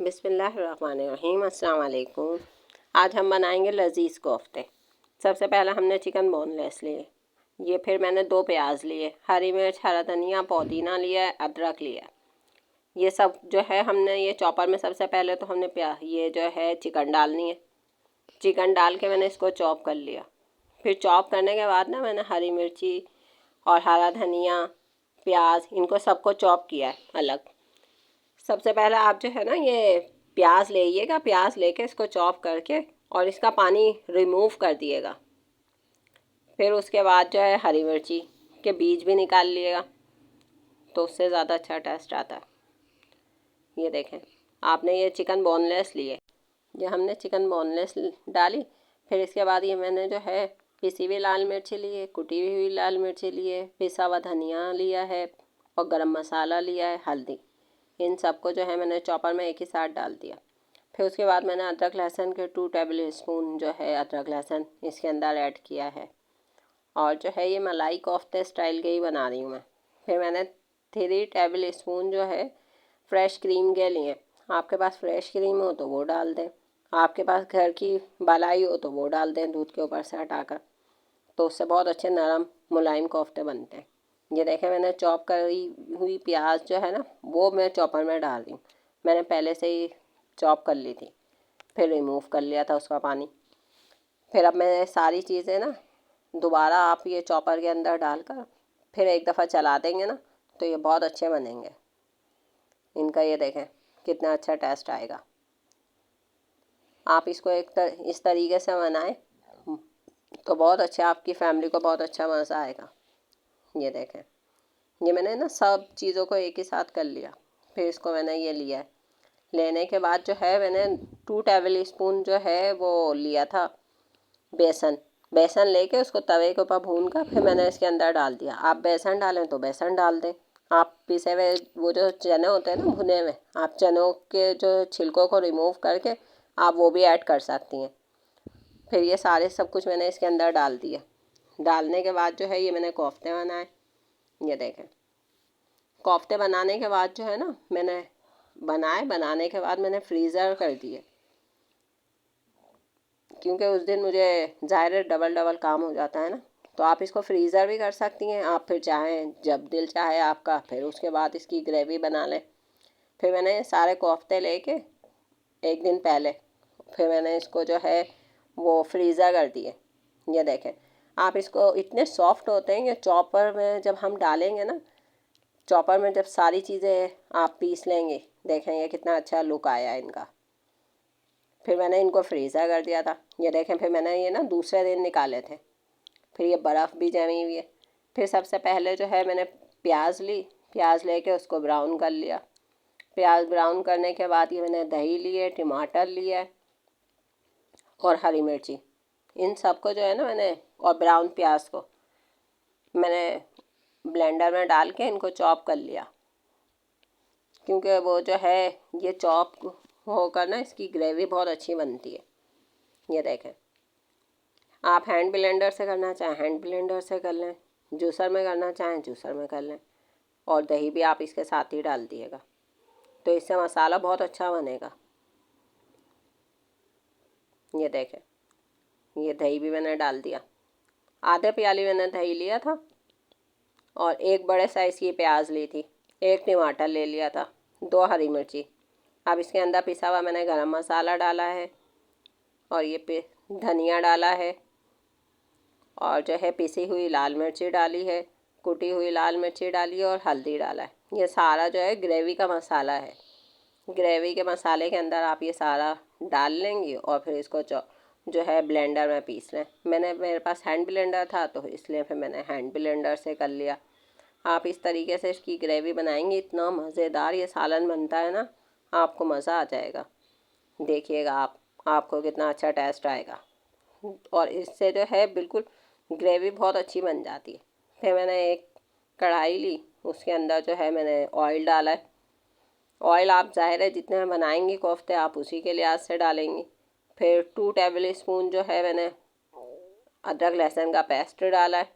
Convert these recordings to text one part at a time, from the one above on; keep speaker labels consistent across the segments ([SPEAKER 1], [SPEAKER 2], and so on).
[SPEAKER 1] बिस्मिल्लाहिर्रहमानिर्रहीम। अस्सलाम वालेकुम। आज हम बनाएंगे लजीज कोफ्ते। सबसे पहले हमने चिकन बोनलेस लिए, ये फिर मैंने 2 प्याज लिए, हरी मिर्च, हरा धनिया, पुदीना लिया है, अदरक लिया है। ये सब जो है हमने ये चॉपर में सबसे पहले तो हमने ये जो है चिकन डालनी है। चिकन डाल के मैंने इसको चॉप कर लिया। फिर चॉप करने के बाद ना मैंने हरी मिर्ची और हरा धनिया, प्याज, इनको सबको चॉप किया है अलग। सबसे पहले आप जो है ना ये प्याज लेइएगा, प्याज लेके इसको चॉप करके और इसका पानी रिमूव कर दिएगा। फिर उसके बाद जो है हरी मिर्ची के बीज भी निकाल लिएगा, तो उससे ज़्यादा अच्छा टेस्ट आता है। ये देखें, आपने ये चिकन बोनलेस लिए, ये हमने चिकन बोनलेस डाली। फिर इसके बाद ये मैंने जो है पिसी हुई लाल मिर्ची लिए, कुटी हुई लाल मिर्ची लिए, पिसा हुआ धनिया लिया है और गरम मसाला लिया है, हल्दी, इन सबको जो है मैंने चॉपर में एक ही साथ डाल दिया। फिर उसके बाद मैंने अदरक लहसुन के 2 टेबल स्पून जो है अदरक लहसुन इसके अंदर ऐड किया है। और जो है ये मलाई कोफ्ते स्टाइल के ही बना रही हूँ मैं। फिर मैंने 3 टेबल स्पून जो है फ्रेश क्रीम के लिए, आपके पास फ्रेश क्रीम हो तो वो डाल दें, आपके पास घर की मलाई हो तो वो डाल दें दूध के ऊपर से हटाकर, तो उससे बहुत अच्छे नरम मुलायम कोफ्ते बनते हैं। ये देखें, मैंने चॉप करी हुई प्याज जो है ना वो मैं चॉपर में डाल रही हूँ। मैंने पहले से ही चॉप कर ली थी, फिर रिमूव कर लिया था उसका पानी। फिर अब मैं सारी चीज़ें ना दोबारा आप ये चॉपर के अंदर डालकर फिर एक दफ़ा चला देंगे ना तो ये बहुत अच्छे बनेंगे इनका। ये देखें कितना अच्छा टेस्ट आएगा। आप इसको इस तरीके से बनाएं तो बहुत अच्छा, आपकी फैमिली को बहुत अच्छा मज़ा आएगा। ये देखें, ये मैंने ना सब चीज़ों को एक ही साथ कर लिया। फिर इसको मैंने ये लिया है, लेने के बाद जो है मैंने 2 टेबल स्पून जो है वो लिया था बेसन। बेसन लेके उसको तवे के ऊपर भून कर फिर मैंने इसके अंदर डाल दिया। आप बेसन डालें तो बेसन डाल दें, आप पिसे हुए वो जो चने होते हैं ना भुने हुए, आप चनों के जो छिलकों को रिमूव करके आप वो भी ऐड कर सकती हैं। फिर ये सारे सब कुछ मैंने इसके अंदर डाल दिया। डालने के बाद जो है ये मैंने कोफ्ते बनाए। ये देखें, कोफ्ते बनाने के बाद जो है ना मैंने बनाने के बाद मैंने फ्रीज़र कर दिए, क्योंकि उस दिन मुझे ज़ाहिर डबल काम हो जाता है ना। तो आप इसको फ्रीज़र भी कर सकती हैं, आप फिर चाहें जब दिल चाहे आपका फिर उसके बाद इसकी ग्रेवी बना लें। फिर मैंने सारे कोफ्ते लेके एक दिन पहले फिर मैंने इसको जो है वो फ्रीज़र कर दिए। ये देखें, आप इसको इतने सॉफ्ट होते हैं कि चॉपर में जब हम डालेंगे ना, चॉपर में जब सारी चीज़ें आप पीस लेंगे, देखेंगे कितना अच्छा लुक आया इनका। फिर मैंने इनको फ्रीज़र कर दिया था। ये देखें, फिर मैंने ये ना दूसरे दिन निकाले थे। फिर ये बर्फ़ भी जमी हुई है। फिर सबसे पहले जो है मैंने प्याज ली, प्याज लेके उसको ब्राउन कर लिया। प्याज ब्राउन करने के बाद ये मैंने दही लिए, टमाटर लिया और हरी मिर्ची, इन सबको जो है ना मैंने, और ब्राउन प्याज को मैंने ब्लेंडर में डाल के इनको चॉप कर लिया, क्योंकि वो जो है ये चॉप होकर ना इसकी ग्रेवी बहुत अच्छी बनती है। ये देखें, आप हैंड ब्लेंडर से करना चाहें हैंड ब्लेंडर से कर लें, जूसर में करना चाहें जूसर में कर लें, और दही भी आप इसके साथ ही डाल दिएगा, तो इससे मसाला बहुत अच्छा बनेगा। ये देखें, ये दही भी मैंने डाल दिया। आधे प्याली मैंने दही लिया था और एक बड़े साइज़ की प्याज ली थी, एक टमाटर ले लिया था, 2 हरी मिर्ची। अब इसके अंदर पिसा हुआ मैंने गरम मसाला डाला है और ये धनिया डाला है और जो है पिसी हुई लाल मिर्ची डाली है, कुटी हुई लाल मिर्ची डाली है और हल्दी डाला है। ये सारा जो है ग्रेवी का मसाला है। ग्रेवी के मसाले के अंदर आप ये सारा डाल लेंगी और फिर इसको जो है ब्लेंडर में पीस लें। मेरे पास हैंड ब्लेंडर था तो इसलिए फिर मैंने हैंड ब्लेंडर से कर लिया। आप इस तरीके से इसकी ग्रेवी बनाएंगे, इतना मज़ेदार ये सालन बनता है ना, आपको मज़ा आ जाएगा। देखिएगा आपको कितना अच्छा टेस्ट आएगा, और इससे जो है बिल्कुल ग्रेवी बहुत अच्छी बन जाती है। फिर मैंने एक कढ़ाई ली, उसके अंदर जो है मैंने ऑयल डाला है। ऑयल आप ज़ाहिर है जितने में बनाएंगी कोफ्ते आप उसी के लिहाज से डालेंगी। फिर 2 टेबल स्पून जो है मैंने अदरक लहसुन का पेस्ट डाला है।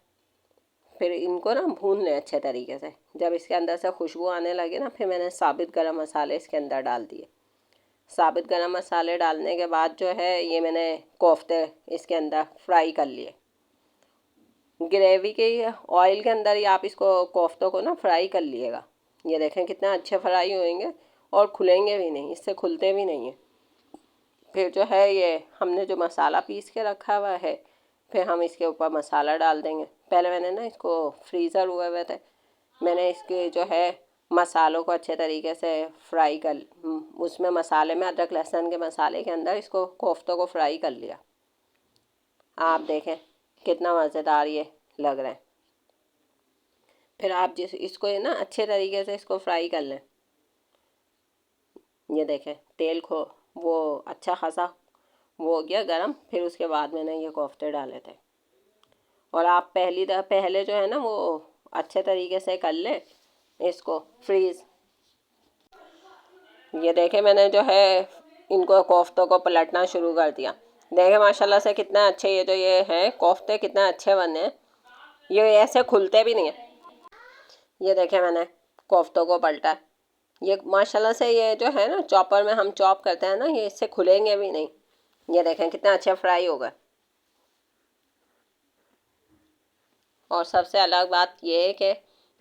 [SPEAKER 1] फिर इनको ना भून लें अच्छे तरीके से। जब इसके अंदर से खुशबू आने लगे ना, फिर मैंने साबित गरम मसाले इसके अंदर डाल दिए। साबुत गरम मसाले डालने के बाद जो है ये मैंने कोफ्ते इसके अंदर फ्राई कर लिए। ग्रेवी के ऑयल के अंदर ही आप इसको कोफ्तों को ना फ्राई कर लिएगा। ये देखें कितना अच्छे फ्राई होंगे और खुलेंगे भी नहीं, इससे खुलते भी नहीं हैं। फिर जो है ये हमने जो मसाला पीस के रखा हुआ है, फिर हम इसके ऊपर मसाला डाल देंगे। पहले मैंने ना इसको फ्रीज़र हुए थे, मैंने इसके जो है मसालों को अच्छे तरीके से फ्राई कर, उसमें मसाले में अदरक लहसुन के मसाले के अंदर इसको कोफ्तों को फ्राई कर लिया। आप देखें कितना मज़ेदार ये लग रहा है। फिर आप इसको ये ना अच्छे तरीके से इसको फ्राई कर लें। ये देखें तेल को वो अच्छा खासा वो हो गया गरम। फिर उसके बाद मैंने ये कोफ्ते डाले थे। और आप पहले जो है ना वो अच्छे तरीके से कर लें इसको फ्रीज़। ये देखें मैंने जो है इनको कोफ्तों को पलटना शुरू कर दिया। देखें माशाल्लाह से कितना अच्छे ये जो ये हैं कोफ्ते कितना अच्छे बने हैं। ये ऐसे खुलते भी नहीं है। ये देखें मैंने कोफ्तों को पलटा। ये माशाल्लाह से ये जो है ना चॉपर में हम चॉप करते हैं ना, ये इससे खुलेंगे भी नहीं। ये देखें कितना अच्छा फ्राई होगा। और सबसे अलग बात ये है कि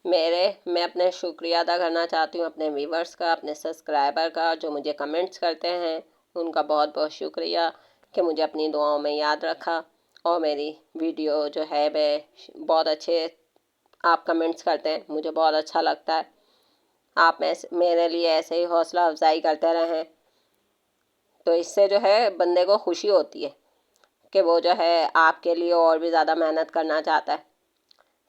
[SPEAKER 1] मैं अपने शुक्रिया अदा करना चाहती हूँ अपने व्यूवर्स का, अपने सब्सक्राइबर का, जो मुझे कमेंट्स करते हैं। उनका बहुत बहुत शुक्रिया कि मुझे अपनी दुआओं में याद रखा। और मेरी वीडियो जो है वह बहुत अच्छे आप कमेंट्स करते हैं, मुझे बहुत अच्छा लगता है। आप मेरे लिए ऐसे ही हौसला अफजाई करते रहें, तो इससे जो है बंदे को खुशी होती है कि वो जो है आपके लिए और भी ज़्यादा मेहनत करना चाहता है।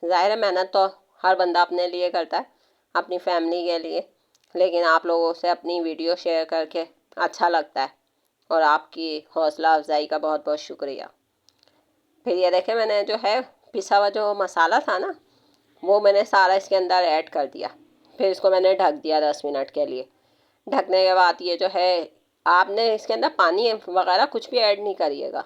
[SPEAKER 1] ज़ाहिर है मेहनत तो हर बंदा अपने लिए करता है, अपनी फैमिली के लिए, लेकिन आप लोगों से अपनी वीडियो शेयर करके अच्छा लगता है। और आपकी हौसला अफजाई का बहुत बहुत शुक्रिया। फिर ये देखें मैंने जो है पिसा हुआ जो मसाला था ना, वो मैंने सारा इसके अंदर ऐड कर दिया। फिर इसको मैंने ढक दिया 10 मिनट के लिए। ढकने के बाद ये जो है आपने इसके अंदर पानी वगैरह कुछ भी ऐड नहीं करिएगा,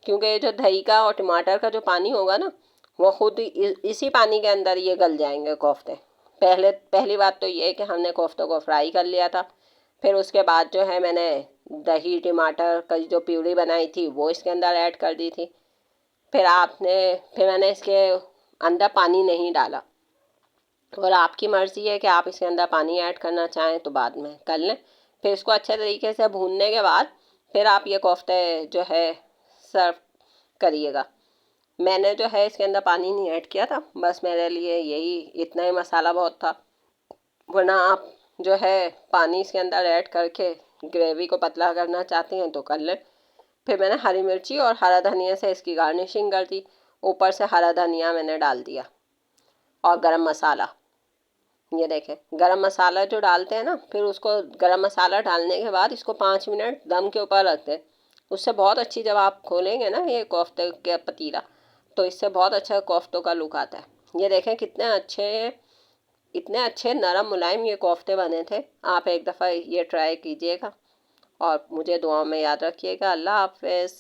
[SPEAKER 1] क्योंकि ये जो दही का और टमाटर का जो पानी होगा ना, वो खुद इसी पानी के अंदर ये गल जाएंगे कोफ्ते। पहली बात तो ये है कि हमने कोफ्तों को फ्राई कर लिया था। फिर उसके बाद जो है मैंने दही टमाटर की जो प्यूरी बनाई थी वो इसके अंदर ऐड कर दी थी। फिर मैंने इसके अंदर पानी नहीं डाला। और आपकी मर्ज़ी है कि आप इसके अंदर पानी ऐड करना चाहें तो बाद में कर लें। फिर इसको अच्छे तरीके से भूनने के बाद फिर आप ये कोफ्ते जो है सर्व करिएगा। मैंने जो है इसके अंदर पानी नहीं ऐड किया था, बस मेरे लिए यही इतना ही मसाला बहुत था। वरना आप जो है पानी इसके अंदर ऐड करके ग्रेवी को पतला करना चाहती हैं तो कर लें। फिर मैंने हरी मिर्ची और हरा धनिया से इसकी गार्निशिंग कर दी। ऊपर से हरा धनिया मैंने डाल दिया और गरम मसाला। ये देखें गरम मसाला जो डालते हैं ना, फिर उसको गरम मसाला डालने के बाद इसको 5 मिनट दम के ऊपर रख दें। उससे बहुत अच्छी, जब आप खोलेंगे ना ये कोफ्ते का पतीला, तो इससे बहुत अच्छा कोफ्तों का लुक आता है। ये देखें इतने अच्छे नरम मुलायम ये कोफ्ते बने थे। आप एक दफ़ा ये ट्राई कीजिएगा और मुझे दुआओं में याद रखिएगा। अल्लाह हाफ़िज़।